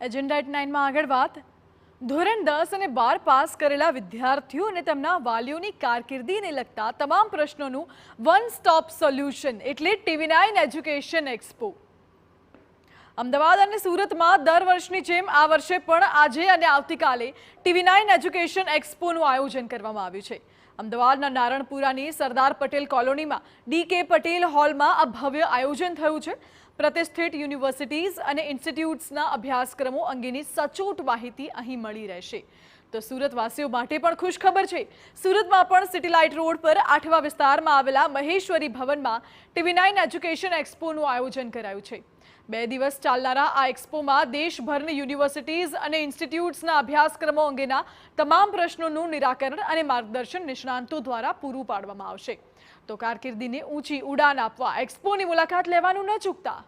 Agenda at 9 માં આગળ વાત ધોરણ 10 અને 12 પાસ કરેલા વિદ્યાર્થીઓ અને તેમના વાલીઓની કારકિર્દીને લગતા તમામ પ્રશ્નોનું વન સ્ટોપ સોલ્યુશન એટલે TV9 એજ્યુકેશન એક્સપો। અમદાવાદ અને સુરતમાં દર વર્ષની જેમ આ વર્ષે પણ આજે અને આવતીકાલે TV9 એજ્યુકેશન એક્સપોનું આયોજન કરવામાં આવ્યું છે। અમદાવાદના નારણપુરાની સરદાર પટેલ કોલોનીમાં DK પટેલ હોલમાં આ ભવ્ય આયોજન થયું છે। પ્રતિષ્ઠિત યુનિવર્સિટીઝ અને ઇન્સ્ટિટ્યૂટ્સના અભ્યાસક્રમો અંગેની સચોટ માહિતી અહીં મળી રહેશે। તો સુરતવાસીઓ માટે પણ ખુશખબર છે। સુરતમાં પણ સિટી લાઇટ રોડ પર 8વા વિસ્તારમાં આવેલા મહેશ્વરી ભવનમાં TV9 એજ્યુકેશન એક્સપોનું આયોજન કરાયું છે। 2 દિવસ ચાલનારા આ એક્સપોમાં દેશભરની યુનિવર્સિટીઝ અને ઇન્સ્ટિટ્યૂટ્સના અભ્યાસક્રમો અંગેના તમામ પ્રશ્નોનું નિરાકરણ અને માર્ગદર્શન નિષ્ણાંતો દ્વારા પૂરું પાડવામાં આવશે। તો કારકિર્દીને ઊંચી ઉડાન આપવા એક્સપોની મુલાકાત લેવાનું ન ચૂકતા।